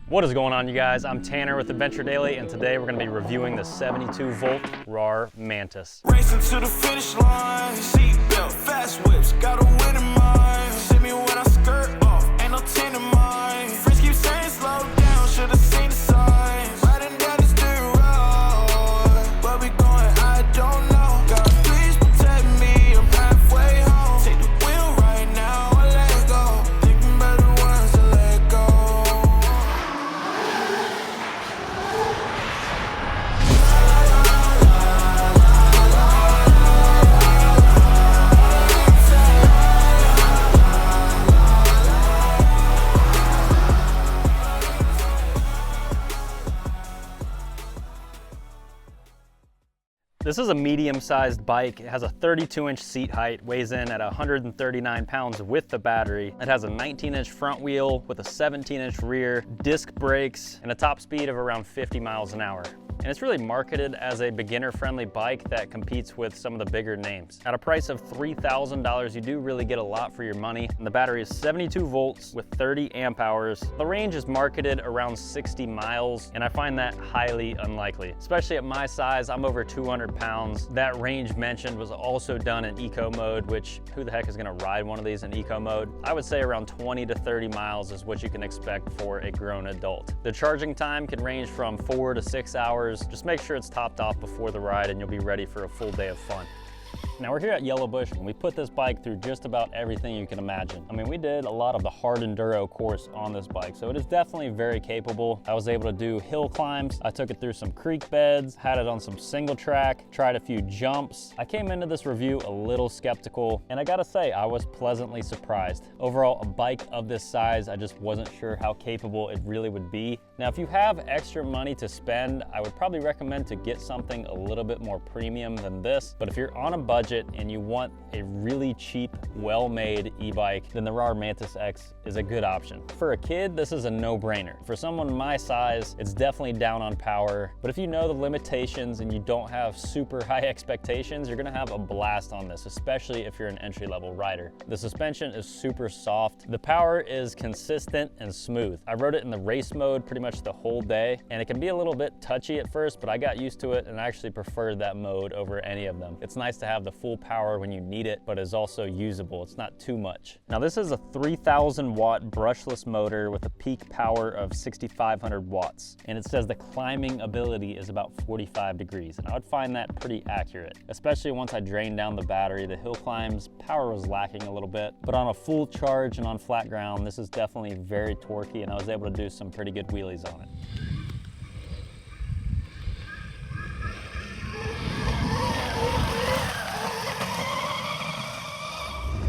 What is going on, you guys? I'm Tanner with Adventure Daily, and today we're going to be reviewing the 72-volt Rawrr Mantis. Racing to the finish line, seatbelt, fast whips, got a win in mind. See me when I skirt off, ain't no 10 in mine. Friends keep saying slow down, should've seen the signs. Riding down this dirt road, where we going, I don't know. God, please protect me, I'm halfway home. Take the wheel right now, I let go. Thinking about the ones to let go. This is a medium-sized bike. It has a 32-inch seat height, weighs in at 139 pounds with the battery. It has a 19-inch front wheel with a 17-inch rear, disc brakes, and a top speed of around 50 miles an hour. And it's really marketed as a beginner-friendly bike that competes with some of the bigger names. At a price of $3,000, you do really get a lot for your money. And the battery is 72 volts with 30 amp hours. The range is marketed around 60 miles, and I find that highly unlikely. Especially at my size, I'm over 200 pounds. That range mentioned was also done in eco mode, which who the heck is gonna ride one of these in eco mode? I would say around 20 to 30 miles is what you can expect for a grown adult. The charging time can range from 4 to 6 hours. Just make sure it's topped off before the ride and you'll be ready for a full day of fun. Now we're here at Yellowbush and we put this bike through just about everything you can imagine. I mean, we did a lot of the hard enduro course on this bike, so it is definitely very capable. I was able to do hill climbs. I took it through some creek beds, had it on some single track, tried a few jumps. I came into this review a little skeptical, and I gotta say, I was pleasantly surprised. Overall, a bike of this size, I just wasn't sure how capable it really would be. Now, if you have extra money to spend, I would probably recommend to get something a little bit more premium than this, but if you're on a budget and you want a really cheap, well-made e-bike, then the Rawrr Mantis X is a good option. For a kid, this is a no-brainer. For someone my size, it's definitely down on power, but if you know the limitations and you don't have super high expectations, you're gonna have a blast on this, especially if you're an entry-level rider. The suspension is super soft. The power is consistent and smooth. I rode it in the race mode pretty much the whole day, and it can be a little bit touchy at first, but I got used to it and I actually preferred that mode over any of them. It's nice to have the full power when you need it, but is also usable. It's not too much. Now this is a 3,000 watt brushless motor with a peak power of 6,500 watts. And it says the climbing ability is about 45 degrees. And I would find that pretty accurate, especially once I drained down the battery. The hill climbs, power was lacking a little bit, but on a full charge and on flat ground, this is definitely very torquey, and I was able to do some pretty good wheelies on it.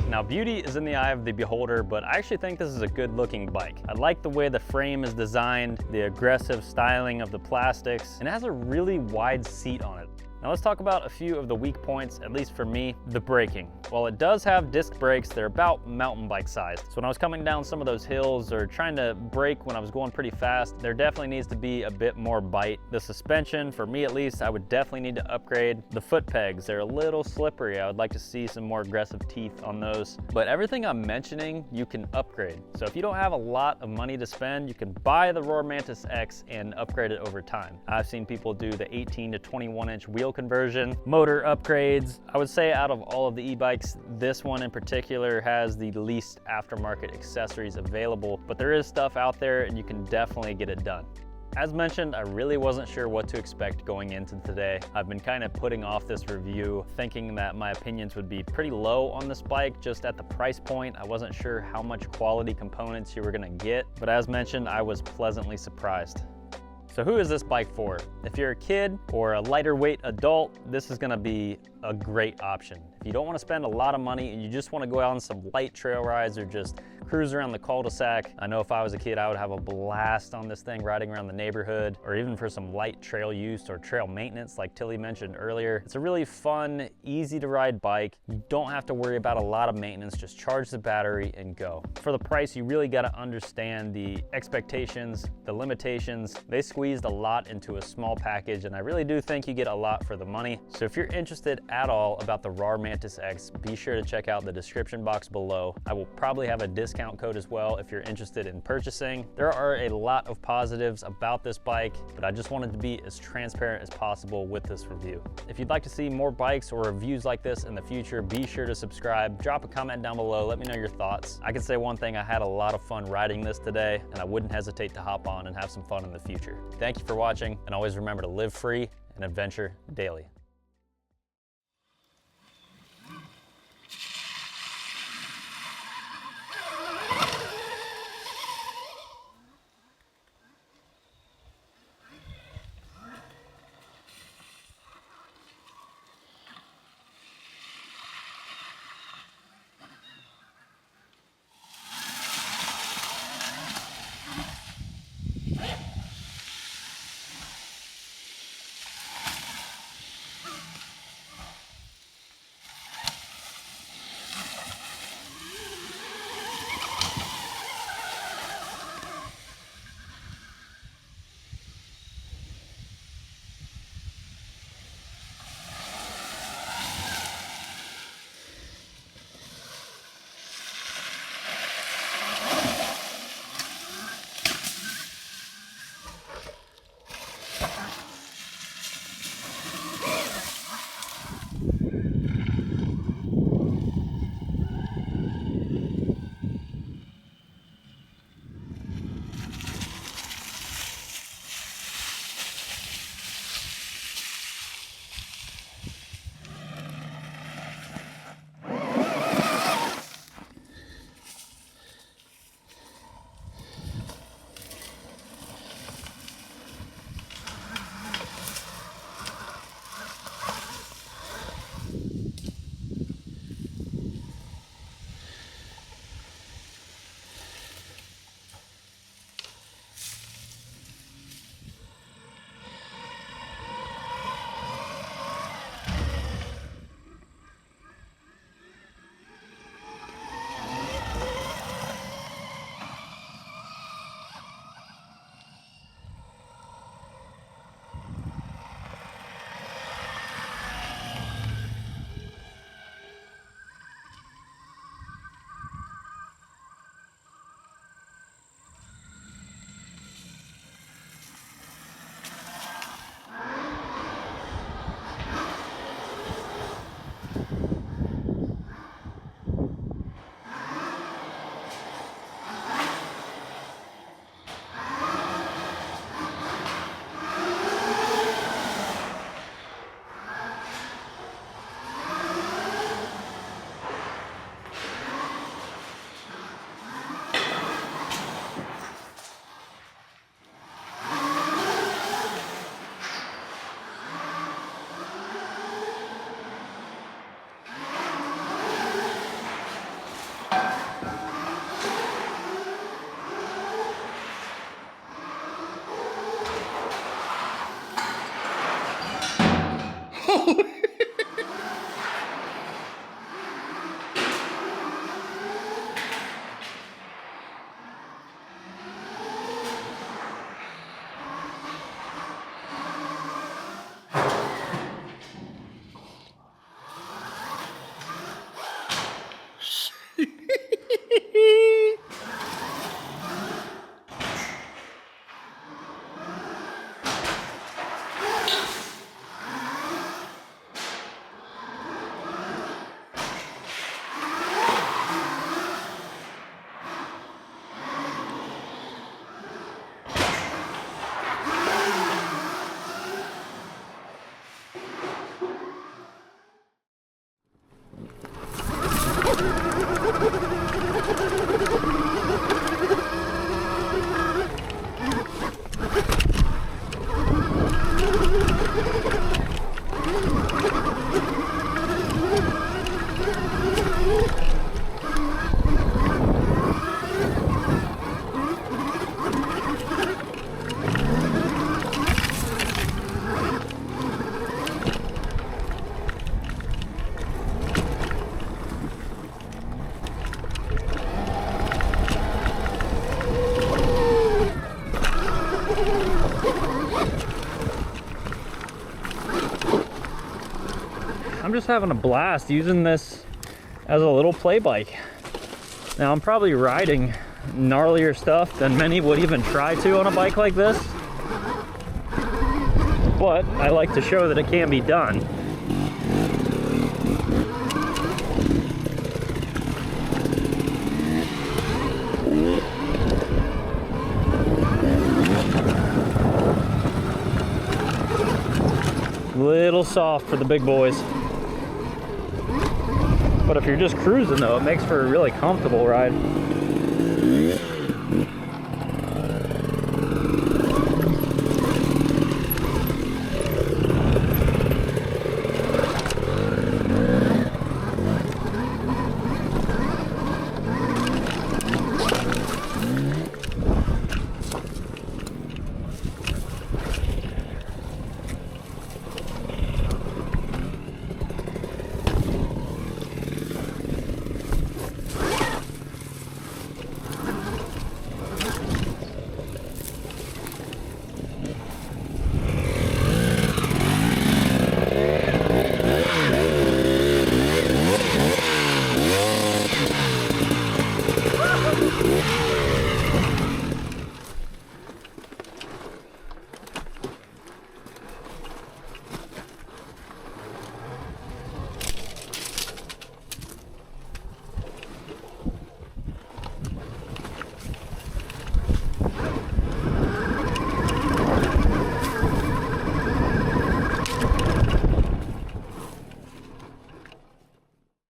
Now, beauty is in the eye of the beholder, but I actually think this is a good looking bike. I like the way the frame is designed, the aggressive styling of the plastics, and it has a really wide seat on it. Now let's talk about a few of the weak points, at least for me. The braking. While it does have disc brakes, they're about mountain bike sized. So when I was coming down some of those hills or trying to brake when I was going pretty fast, there definitely needs to be a bit more bite. The suspension, for me at least, I would definitely need to upgrade. The foot pegs, they're a little slippery. I would like to see some more aggressive teeth on those. But everything I'm mentioning, you can upgrade. So if you don't have a lot of money to spend, you can buy the Rawrr Mantis X and upgrade it over time. I've seen people do the 18 to 21 inch wheel conversion, motor upgrades. I would say out of all of the e-bikes, this one in particular has the least aftermarket accessories available, but there is stuff out there and you can definitely get it done. As mentioned, I really wasn't sure what to expect going into today. I've been kind of putting off this review, thinking that my opinions would be pretty low on this bike just at the price point. I wasn't sure how much quality components you were gonna get, but as mentioned, I was pleasantly surprised. So who is this bike for? If you're a kid or a lighter weight adult, this is gonna be a great option. If you don't wanna spend a lot of money and you just wanna go out on some light trail rides or just cruise around the cul-de-sac, I know if I was a kid, I would have a blast on this thing riding around the neighborhood, or even for some light trail use or trail maintenance like Tilly mentioned earlier. It's a really fun, easy to ride bike. You don't have to worry about a lot of maintenance, just charge the battery and go. For the price, you really gotta understand the expectations, the limitations. They squeezed a lot into a small package, and I really do think you get a lot for the money. So if you're interested at all about the Rawrr Mantis X, be sure to check out the description box below. I will probably have a discount discount code as well if you're interested in purchasing. There are a lot of positives about this bike, but I just wanted to be as transparent as possible with this review. If you'd like to see more bikes or reviews like this in the future, be sure to subscribe, drop a comment down below, let me know your thoughts. I can say one thing, I had a lot of fun riding this today, and I wouldn't hesitate to hop on and have some fun in the future. Thank you for watching, and always remember to live free and adventure daily. I'm just having a blast using this as a little play bike. Now I'm probably riding gnarlier stuff than many would even try to on a bike like this, but I like to show that it can be done. Little soft for the big boys. But if you're just cruising though, it makes for a really comfortable ride.